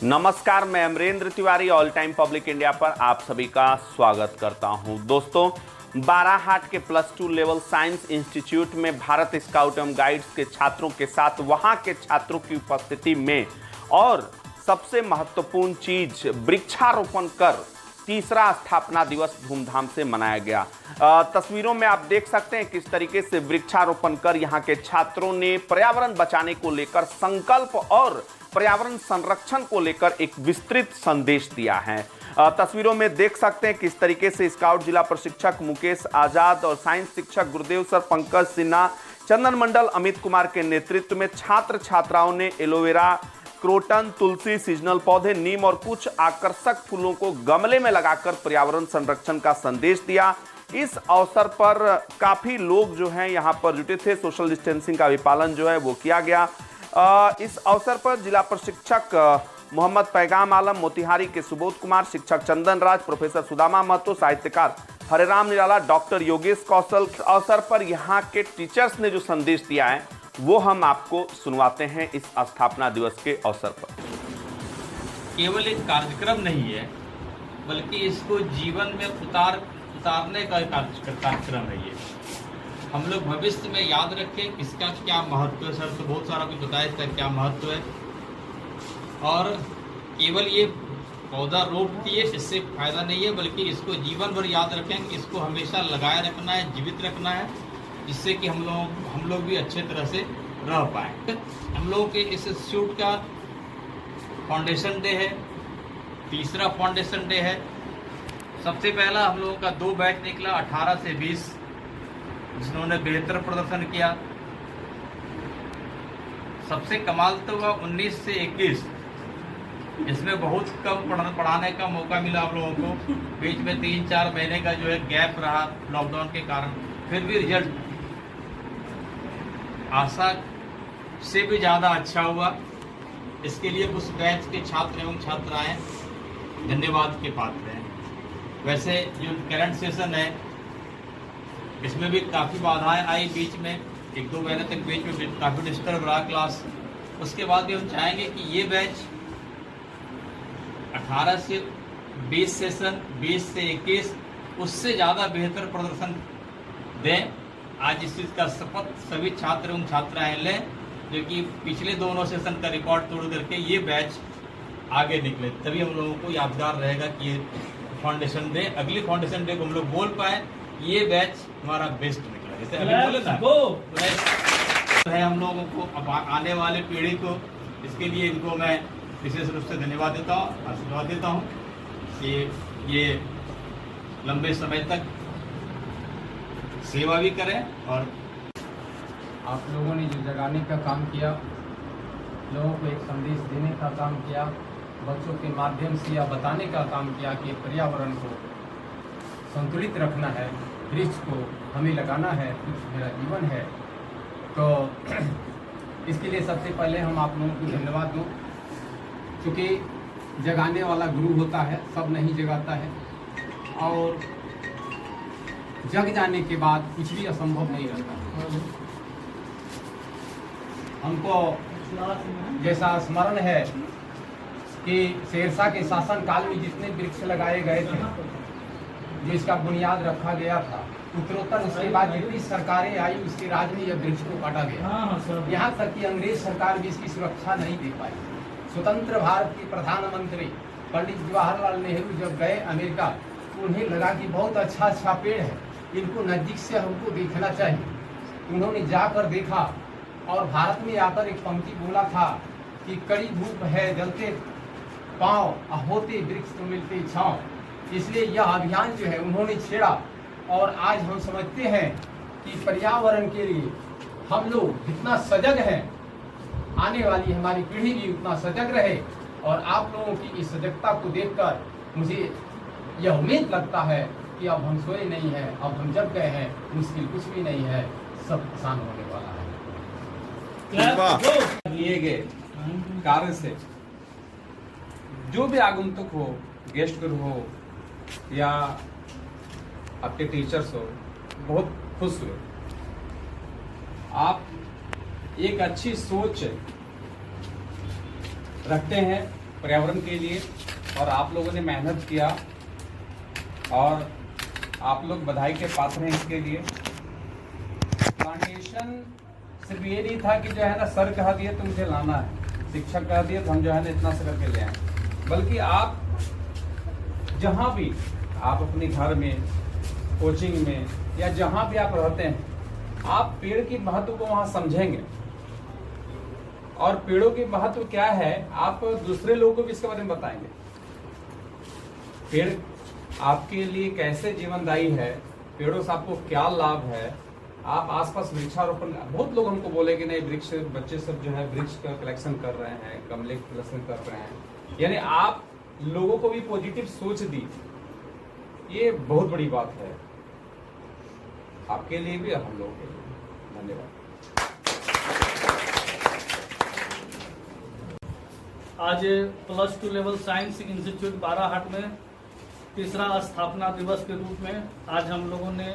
नमस्कार, मैं Amrendra Tiwari all time public India पर आप सभी का स्वागत करता हूं। दोस्तों, बाराहाट के +2 लेवल साइंस इंस्टीट्यूट में भारत स्काउट एवं गाइड्स के छात्रों के साथ वहां के छात्रों की उपस्थिति में और सबसे महत्वपूर्ण चीज वृक्षारोपण कर तीसरा स्थापना दिवस धूमधाम से मनाया गया। तस्वीरों में आप देख सकते हैं किस तरीके से वृक्षारोपण कर यहाँ के छात्रों ने पर्यावरण बचाने को लेकर संकल्प और पर्यावरण संरक्षण को लेकर एक विस्तृत संदेश दिया है। तस्वीरों में देख सकते हैं किस तरीके से स्काउट जिला प्रशिक्षक मुकेश आजाद और साइंस शिक्षक गुरुदेव सर पंकज सिन्हा, चंदन मंडल, अमित कुमार के नेतृत्व में छात्र छात्राओं ने एलोवेरा, क्रोटन, तुलसी, सीजनल पौधे, नीम और कुछ आकर्षक फूलों को गमले में लगाकर पर्यावरण संरक्षण का संदेश दिया। इस अवसर पर काफी लोग जो हैं यहाँ पर जुटे थे। सोशल डिस्टेंसिंग का भी पालन जो है वो किया गया। इस अवसर पर जिला प्रशिक्षक मोहम्मद पैगाम आलम, मोतिहारी के सुबोध कुमार, शिक्षक चंदन राज, प्रोफेसर सुदामा महतो, साहित्यकार हरेराम निराला, डॉक्टर योगेश कौशल। अवसर पर यहाँ के टीचर्स ने जो संदेश दिया है वो हम आपको सुनवाते हैं इस स्थापना दिवस के अवसर पर। केवल एक कार्यक्रम नहीं है, बल्कि इसको जीवन में उतारने का कार्यक्रम है। ये हम लोग भविष्य में याद रखें इसका क्या महत्व है। सर तो बहुत सारा कुछ बताया इसका क्या महत्व है, और केवल ये पौधा रोप दिए इससे फायदा नहीं है, बल्कि इसको जीवन भर याद रखें, इसको हमेशा लगाए रखना है, जीवित रखना है, जिससे कि हम लोग भी अच्छे तरह से रह पाए। हम लोगों के इस इंस्टीट्यूट का फाउंडेशन डे है, तीसरा फाउंडेशन डे है। सबसे पहला हम लोगों का 2 बैच निकला 18 से 20, जिन्होंने बेहतर प्रदर्शन किया। सबसे कमाल तो हुआ 19 से 21, इसमें बहुत कम पढ़ाने का मौका मिला आप लोगों को। बीच में 3-4 महीने का जो है गैप रहा लॉकडाउन के कारण, फिर भी रिजल्ट आशा से भी ज़्यादा अच्छा हुआ। इसके लिए उस बैच के छात्र एवं छात्राएं धन्यवाद के पात्र हैं। वैसे जो करंट सेशन है इसमें भी काफ़ी बाधाएं आई बीच में, 1-2 महीने तक बीच में काफ़ी डिस्टर्ब रहा क्लास। उसके बाद भी हम चाहेंगे कि ये बैच 18 से 20 सेशन, 20 से 21 उससे ज़्यादा बेहतर प्रदर्शन दें। आज इस चीज़ का शपथ सभी छात्र एवं छात्राएं लें, जो कि पिछले दोनों सेशन का रिकॉर्ड तोड़ करके ये बैच आगे निकले। तभी हम लोगों को यादगार रहेगा कि ये फाउंडेशन डे, अगली फाउंडेशन डे को हम लोग बोल पाए ये बैच हमारा बेस्ट निकला। जैसे अभी बोले ना तो है हम लोगों को, अब आने वाले पीढ़ी को, इसके लिए इनको मैं विशेष रूप से धन्यवाद देता हूँ, आशीर्वाद देता हूँ कि ये लंबे समय तक सेवा भी करें। और आप लोगों ने जो जगाने का काम किया, लोगों को एक संदेश देने का काम किया, बच्चों के माध्यम से यह बताने का काम किया कि पर्यावरण को संतुलित रखना है, वृक्ष को हमें लगाना है, वृक्ष मेरा जीवन है। तो इसके लिए सबसे पहले हम आप लोगों को धन्यवाद दूँ, क्योंकि जगाने वाला गुरु होता है, सब नहीं जगाता है, और जग जाने के बाद कुछ भी असंभव नहीं रहता। हमको जैसा स्मरण है कि शेरशाह के शासन काल में जितने वृक्ष लगाए गए थे, जो इसका बुनियाद रखा गया था, उत्तरोत्तर उसके बाद जितनी सरकारें आई उसके राज में यह वृक्ष को काटा गया। यहाँ तक कि अंग्रेज सरकार भी इसकी सुरक्षा नहीं दे पाई। स्वतंत्र भारत के प्रधानमंत्री पंडित जवाहरलाल नेहरू जब गए अमेरिका, तो उन्हें लगा कि बहुत अच्छा पेड़ है, इनको नज़दीक से हमको देखना चाहिए। उन्होंने जाकर देखा और भारत में आकर एक पंक्ति बोला था कि कड़ी धूप है जलते पाँव, होते वृक्ष तो मिलते छाँव। इसलिए यह अभियान जो है उन्होंने छेड़ा, और आज हम समझते हैं कि पर्यावरण के लिए हम लोग जितना सजग हैं, आने वाली हमारी पीढ़ी भी उतना सजग रहे। और आप लोगों की इस सजगता को देखकर मुझे यह उम्मीद लगता है कि अब हम सोए नहीं हैं, अब हम जग गए हैं, मुश्किल कुछ भी नहीं है, सब आसान होने वाला है। लिए गए कार्य से जो भी आगंतुक हो, गेस्ट गुरु हो या आपके टीचर्स हो, बहुत खुश हुए। आप एक अच्छी सोच रखते हैं पर्यावरण के लिए, और आप लोगों ने मेहनत किया और आप लोग बधाई के पात्र हैं इसके लिए। प्लांटेशन सिर्फ ये नहीं था कि जो है ना सर कह दिए तो मुझे लाना है, शिक्षक कह दिए तो हम जो है ना इतना से करके ले आए, बल्कि आप जहाँ भी आप अपने घर में, कोचिंग में या जहाँ भी आप रहते हैं, आप पेड़ की महत्व को वहाँ समझेंगे। और पेड़ों की महत्व क्या है आप दूसरे लोगों को भी इसके बारे में बताएंगे। पेड़ आपके लिए कैसे जीवनदायी है, पेड़ों से आपको क्या लाभ है। आप आसपास वृक्षारोपण, बहुत लोग हमको बोले कि नहीं वृक्ष, बच्चे सब जो है वृक्ष का कलेक्शन कर रहे हैं, गमले कलेक्शन कर रहे हैं, यानी आप लोगों को भी पॉजिटिव सोच दी, ये बहुत बड़ी बात है आपके लिए भी और हम लोगों के लिए। धन्यवाद। आज +2 लेवल साइंस इंस्टीट्यूट बाराहाट में तीसरा स्थापना दिवस के रूप में आज हम लोगों ने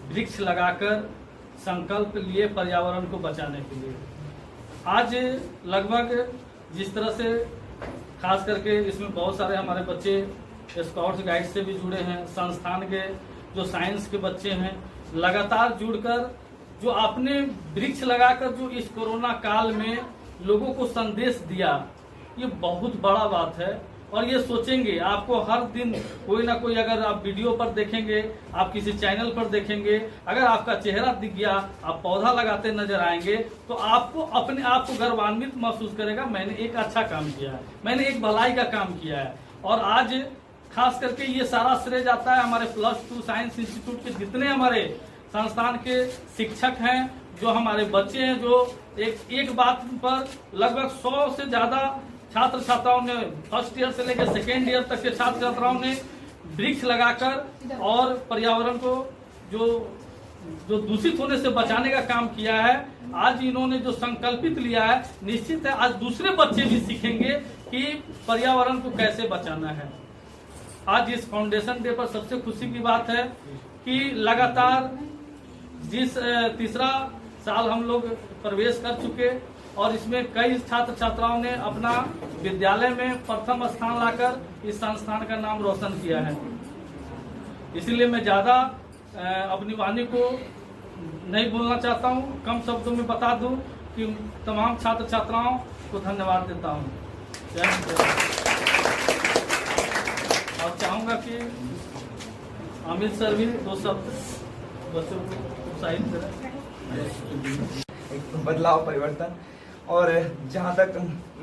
वृक्ष लगाकर संकल्प लिए पर्यावरण को बचाने के लिए। आज लगभग जिस तरह से खास करके इसमें बहुत सारे हमारे बच्चे स्काउट्स गाइड से भी जुड़े हैं, संस्थान के जो साइंस के बच्चे हैं, लगातार जुड़कर जो आपने वृक्ष लगाकर जो इस कोरोना काल में लोगों को संदेश दिया, ये बहुत बड़ा बात है। और ये सोचेंगे आपको हर दिन कोई ना कोई, अगर आप वीडियो पर देखेंगे, आप किसी चैनल पर देखेंगे, अगर आपका चेहरा दिख गया, आप पौधा लगाते नजर आएंगे, तो आपको अपने आप को गर्वान्वित महसूस करेगा, मैंने एक अच्छा काम किया है, मैंने एक भलाई का काम किया है। और आज खास करके ये सारा श्रेय जाता है हमारे +2 साइंस इंस्टीट्यूट के जितने हमारे संस्थान के शिक्षक हैं, जो हमारे बच्चे हैं, जो एक बात पर लगभग 100 से ज्यादा छात्र छात्राओं ने फर्स्ट ईयर से लेकर सेकेंड ईयर तक के छात्र छात्राओं ने वृक्ष लगाकर और पर्यावरण को जो दूषित होने से बचाने का काम किया है। आज इन्होंने जो संकल्पित लिया है, निश्चित है आज दूसरे बच्चे भी सीखेंगे कि पर्यावरण को कैसे बचाना है। आज इस फाउंडेशन डे पर सबसे खुशी की बात है कि लगातार जिस तीसरा साल हम लोग प्रवेश कर चुके और इसमें कई छात्र छात्राओं ने अपना विद्यालय में प्रथम स्थान लाकर इस संस्थान का नाम रोशन किया है। इसीलिए मैं ज्यादा अपनी वाणी को नहीं बोलना चाहता हूँ, कम शब्दों में बता दूं कि तमाम छात्र छात्राओं को धन्यवाद देता हूँ। और चाहूंगा कि अमित सर भी 2 शब्द बच्चों को उत्साहित करें। एक बदलाव, परिवर्तन। और जहाँ तक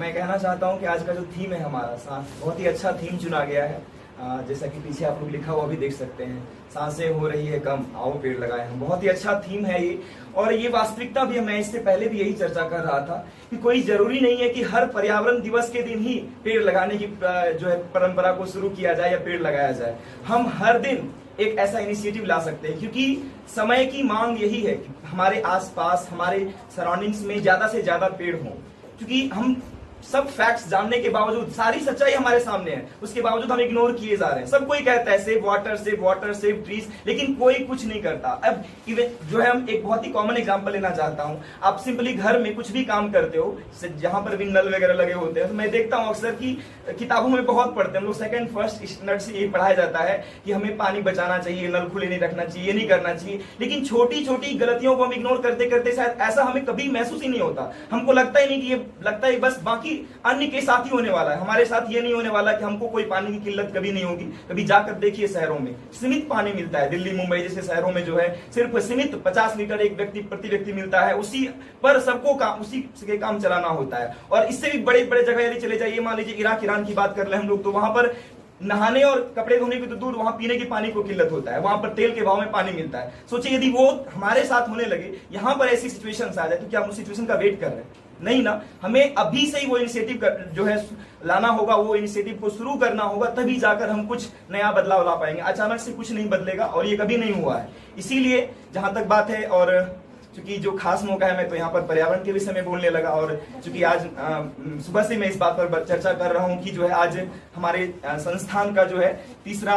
मैं कहना चाहता हूँ कि आज का जो थीम है हमारा, बहुत ही अच्छा थीम चुना गया है। जैसा कि पीछे आप लोग लिखा हुआ भी देख सकते हैं, सांसें हो रही है कम, आओ पेड़ लगाए हम। बहुत ही अच्छा थीम है ये, और ये वास्तविकता भी मैं इससे पहले भी यही चर्चा कर रहा था कि कोई जरूरी नहीं है कि हर पर्यावरण दिवस के दिन ही पेड़ लगाने की जो है परंपरा को शुरू किया जाए या पेड़ लगाया जाए। हम हर दिन एक ऐसा इनिशिएटिव ला सकते हैं, क्योंकि समय की मांग यही है कि हमारे आसपास, हमारे सराउंडिंग्स में ज्यादा से ज्यादा पेड़ हों। क्योंकि हम सब फैक्ट्स जानने के बावजूद, सारी सच्चाई हमारे सामने है, उसके बावजूद हम इग्नोर किए जा रहे हैं। सब कोई कहता है सेव वाटर, सेव ट्रीज, लेकिन कोई कुछ नहीं करता। अब जो है हम एक बहुत ही कॉमन एग्जांपल लेना चाहता हूं। आप सिंपली घर में कुछ भी काम करते हो, जहां पर भी नल वगैरह लगे होते हैं, तो मैं देखता हूं अक्सर कि किताबों में बहुत पढ़ते हैं हम लोग, सेकंड फर्स्ट स्टैंडर्ड से यही पढ़ाया जाता है कि हमें पानी बचाना चाहिए, नल खुले नहीं रखना चाहिए, ये नहीं करना चाहिए। लेकिन छोटी छोटी गलतियों को हम इग्नोर करते करते शायद ऐसा हमें कभी महसूस ही नहीं होता। हमको लगता ही नहीं कि ये, लगता है बस बाकी अन्य के साथ ही होने वाला है, हमारे साथ ये नहीं होने वाला कि हमको कोई पानी की किल्लत कभी नहीं होगी। कभी जाकर देखिए शहरों में सीमित पानी मिलता है, दिल्ली मुंबई जैसे शहरों में जो है सिर्फ सीमित 50 लीटर एक व्यक्ति प्रति व्यक्ति मिलता है, उसी पर सबको काम, उसी के काम चलाना होता है। और इससे भी बड़े बड़े जगह यदि चले जाइए, मान लीजिए इराक ईरान की बात कर ले हम लोग, तो वहां पर नहाने और कपड़े धोने की तो दूर, वहां पीने के पानी को किल्लत होता है, वहां पर तेल के भाव में पानी मिलता है। सोचिए यदि वो हमारे साथ होने लगे, यहाँ पर ऐसी सिचुएशन आ जाए, तो क्या हम उस सिचुएशन का वेट कर रहे हैं? नहीं ना, हमें अभी से ही वो इनिशिएटिव जो है लाना होगा, वो इनिशिएटिव को शुरू करना होगा, तभी जाकर हम कुछ नया बदलाव ला पाएंगे। अचानक से कुछ नहीं बदलेगा, और ये कभी नहीं हुआ है। इसीलिए जहां तक बात है, और चूंकि जो खास मौका है, मैं तो यहाँ पर पर्यावरण के विषय में बोलने लगा, और चूंकि आज सुबह से मैं इस बात पर चर्चा कर रहा हूँ कि जो है आज हमारे संस्थान का जो है तीसरा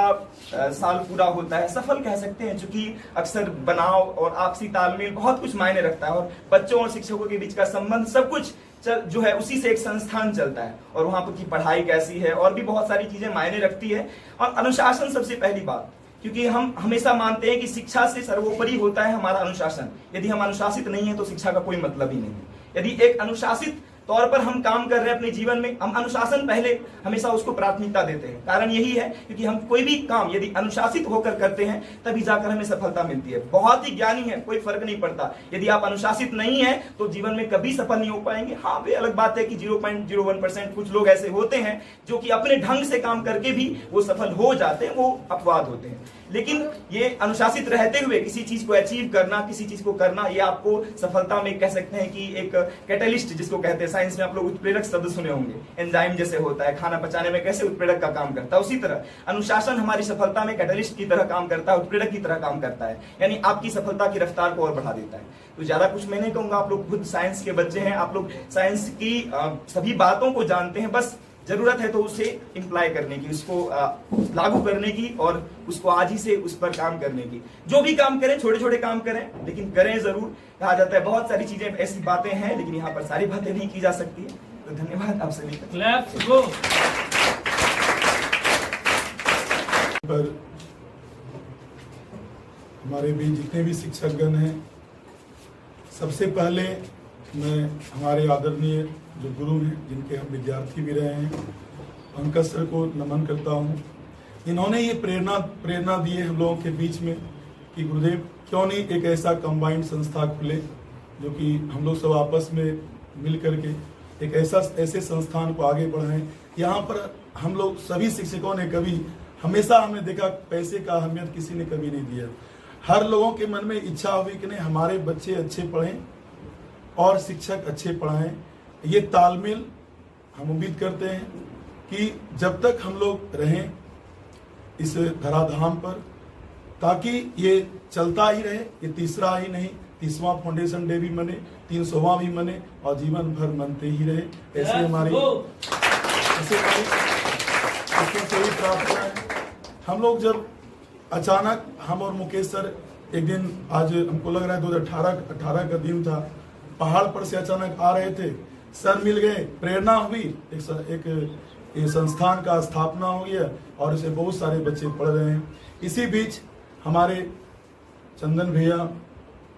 साल पूरा होता है, सफल कह सकते हैं। चूंकि अक्सर बनाव और आपसी तालमेल बहुत कुछ मायने रखता है, और बच्चों और शिक्षकों के बीच का संबंध, सब कुछ जो है उसी से एक संस्थान चलता है, और वहां पर की पढ़ाई कैसी है और भी बहुत सारी चीजें मायने रखती है। और अनुशासन सबसे पहली बात, क्योंकि हम हमेशा मानते हैं कि शिक्षा से सर्वोपरि होता है हमारा अनुशासन। यदि हम अनुशासित नहीं है तो शिक्षा का कोई मतलब ही नहीं है। यदि एक अनुशासित तौर पर हम काम कर रहे हैं अपने जीवन में, हम अनुशासन पहले हमेशा उसको प्राथमिकता देते हैं। कारण यही है क्योंकि हम कोई भी काम यदि अनुशासित होकर करते हैं तभी जाकर हमें सफलता मिलती है। बहुत ही ज्ञानी है, कोई फर्क नहीं पड़ता। यदि आप अनुशासित नहीं है तो जीवन में कभी सफल नहीं हो पाएंगे। हाँ, वे अलग बात है कि 0.01% कुछ लोग ऐसे होते हैं जो कि अपने ढंग से काम करके भी वो सफल हो जाते हैं, वो अपवाद होते हैं। लेकिन ये अनुशासित रहते हुए किसी चीज को अचीव करना, किसी चीज को करना, ये आपको सफलता में कह सकते हैं कि एक कैटलिस्ट जिसको कहते हैं, साइंस में आप लोग उत्प्रेरक शब्द सुने होंगे। एंजाइम जैसे होता है, खाना पचाने में कैसे उत्प्रेरक का काम करता है, उसी तरह अनुशासन हमारी सफलता में कैटलिस्ट की तरह काम करता है, उत्प्रेरक की तरह काम करता है। यानी आपकी सफलता की रफ्तार को और बढ़ा देता है। तो ज्यादा कुछ मैं नहीं कहूंगा, आप लोग खुद साइंस के बच्चे हैं, आप लोग साइंस की सभी बातों को जानते हैं। बस जरूरत है तो उसे इम्प्लाई करने की, उसको लागू करने की, और उसको आज ही से उस पर काम करने की। जो भी काम करें, छोटे छोटे काम करें, लेकिन करें जरूर। कहा जाता है बहुत सारी चीजें ऐसी बातें हैं, लेकिन यहाँ पर सारी बातें नहीं की जा सकती है। तो धन्यवाद आप सभी का। Let's go. पर हमारे भी जितने भी शिक्षकगण हैं, सबसे पहले मैं हमारे आदरणीय जो गुरु हैं, जिनके हम विद्यार्थी भी रहे हैं, पंकज सर को नमन करता हूँ। इन्होंने ये प्रेरणा दी है हम लोगों के बीच में कि गुरुदेव क्यों नहीं एक ऐसा कंबाइंड संस्था खुले जो कि हम लोग सब आपस में मिल करके एक ऐसे संस्थान को आगे बढ़ाएं। यहाँ पर हम लोग सभी शिक्षकों ने कभी हमेशा हमने देखा पैसे का अहमियत किसी ने कभी नहीं दिया। हर लोगों के मन में इच्छा हुई कि नहीं हमारे बच्चे अच्छे पढ़ें और शिक्षक अच्छे पढ़ाएं। ये तालमेल हम उम्मीद करते हैं कि जब तक हम लोग रहें इस धराधाम पर, ताकि ये चलता ही रहे। ये तीसरा ही नहीं, 30वां फाउंडेशन डे भी मने, 300वां भी मने और जीवन भर मनते ही रहे। ऐसे हमारी सही प्रार्थना है। हम लोग जब अचानक हम और मुकेश सर एक दिन, आज हमको लग रहा है 2018 का दिन था, पहाड़ पर से अचानक आ रहे थे, सर मिल गए, प्रेरणा हुई, एक संस्थान का स्थापना हो गया और इसे बहुत सारे बच्चे पढ़ रहे हैं। इसी बीच हमारे चंदन भैया,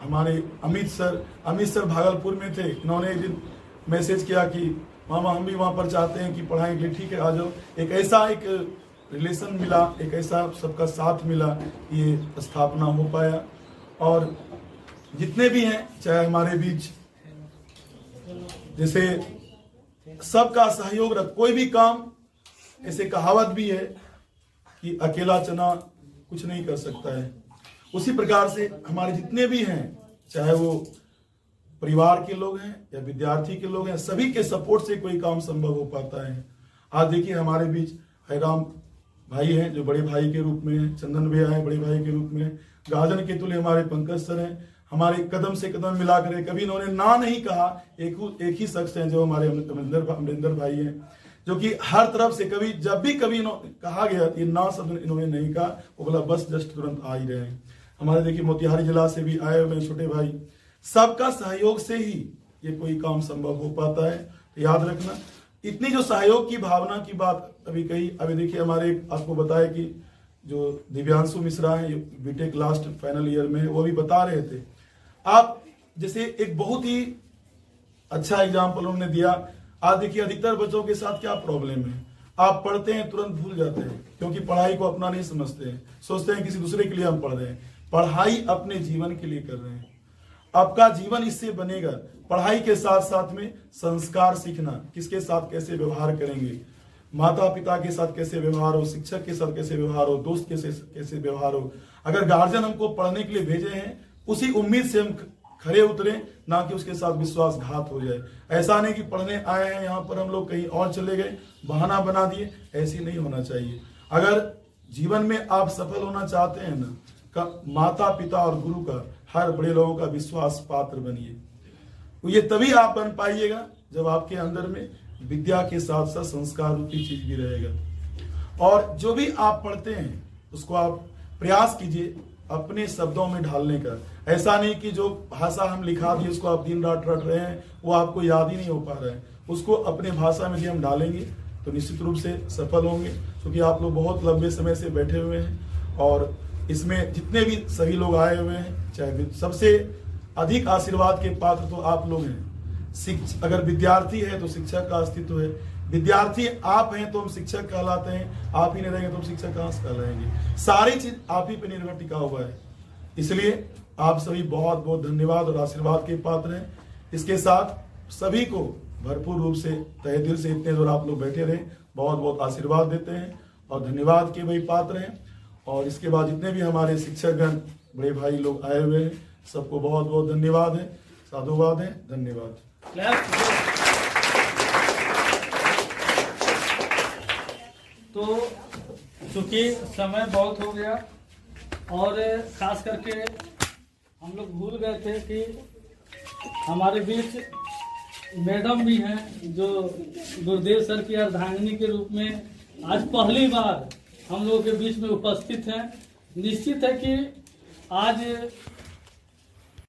हमारे अमित सर भागलपुर में थे। इन्होंने एक दिन मैसेज किया कि मामा हम भी वहाँ पर चाहते हैं कि पढ़ाएं के लिए, ठीक है आ जाओ। एक ऐसा एक रिलेशन मिला, एक ऐसा सबका साथ मिला, ये स्थापना हो पाया। और जितने भी हैं, चाहे हमारे बीच जैसे सबका सहयोग रख, कोई भी काम, ऐसे कहावत भी है कि अकेला चना कुछ नहीं कर सकता है। उसी प्रकार से हमारे जितने भी हैं, चाहे वो परिवार के लोग हैं या विद्यार्थी के लोग हैं, सभी के सपोर्ट से कोई काम संभव हो पाता है। आज देखिए हमारे बीच हैराम भाई हैं जो बड़े भाई के रूप में हैं, चंदन भैया हैं बड़े भाई के रूप में, गार्जन के तुल्य हमारे पंकज सर हैं। हमारे कदम से कदम मिला कर कभी इन्होंने ना नहीं कहा। एक ही शख्स हैं जो हमारे अमरिंदर भाई हैं, जो कि हर तरफ से कभी जब भी कभी कहा गया ये ना शब्द इन्होंने नहीं कहा, वो बोला बस जस्ट तुरंत आ ही रहे हैं। हमारे देखिए मोतिहारी जिला से भी आए हुए छोटे भाई, सबका सहयोग से ही ये कोई काम संभव हो पाता है। तो याद रखना, इतनी जो सहयोग की भावना की बात अभी कही। अभी देखिए हमारे आपको बताया कि जो दिव्यांशु मिश्रा है, बीटेक लास्ट फाइनल ईयर में है, वो भी बता रहे थे। आप जैसे एक बहुत ही अच्छा एग्जाम्पल उन्होंने दिया। आज देखिए अधिकतर बच्चों के साथ क्या प्रॉब्लम है, आप पढ़ते हैं तुरंत भूल जाते हैं, क्योंकि पढ़ाई को अपना नहीं समझते हैं, सोचते हैं किसी दूसरे के लिए हम पढ़ रहे हैं। पढ़ाई अपने जीवन के लिए कर रहे हैं, आपका जीवन इससे बनेगा। पढ़ाई के साथ साथ में संस्कार सीखना, किसके साथ कैसे व्यवहार करेंगे, माता पिता के साथ कैसे व्यवहार हो, शिक्षक के साथ कैसे व्यवहार हो, दोस्त के साथ कैसे व्यवहार हो। अगर गार्जियन हमको पढ़ने के लिए भेजे हैं, उसी उम्मीद से हम खड़े उतरे, ना कि उसके साथ विश्वासघात हो जाए। ऐसा नहीं कि पढ़ने आए हैं यहाँ पर हम लोग कहीं और चले गए, बहाना बना दिए, ऐसी नहीं होना चाहिए। अगर जीवन में आप सफल होना चाहते हैं ना, माता पिता और गुरु का, हर बड़े लोगों का विश्वास पात्र बनिए। तो ये तभी आप बन पाइएगा जब आपके अंदर में विद्या के साथ साथ संस्कार रूपी चीज भी रहेगा। और जो भी आप पढ़ते हैं उसको आप प्रयास कीजिए अपने शब्दों में ढालने का। ऐसा नहीं कि जो भाषा हम लिखा दिए उसको आप दिन रात रट रहे हैं, वो आपको याद ही नहीं हो पा रहा है। उसको अपने भाषा में भी हम डालेंगे तो निश्चित रूप से सफल होंगे, क्योंकि आप लोग बहुत लंबे समय से बैठे हुए हैं और इसमें जितने भी सभी लोग आए हुए हैं, चाहे सबसे अधिक आशीर्वाद के पात्र तो आप लोग हैं। अगर विद्यार्थी है तो शिक्षक का अस्तित्व है, विद्यार्थी आप हैं तो हम शिक्षक कहलाते हैं, आप ही नहीं रहेंगे तो हम शिक्षक कहाँ से कहलाएंगे। सारी चीज आप ही पे निर्भर टिका हुआ है। इसलिए आप सभी बहुत बहुत धन्यवाद और आशीर्वाद के पात्र हैं। इसके साथ सभी को भरपूर रूप से तहे दिल से इतने दूर आप लोग बैठे रहे, बहुत बहुत आशीर्वाद देते हैं और धन्यवाद के वही पात्र हैं। और इसके बाद जितने भी हमारे शिक्षकगण बड़े भाई लोग आए हुए हैं, सबको बहुत बहुत धन्यवाद है, साधुवाद है, धन्यवाद। तो चूंकि समय बहुत हो गया और खास करके हम लोग भूल गए थे कि हमारे बीच मैडम भी हैं जो गुरुदेव सर की अर्धांगिनी के रूप में आज पहली बार हम लोगों के बीच में उपस्थित हैं। निश्चित है कि आज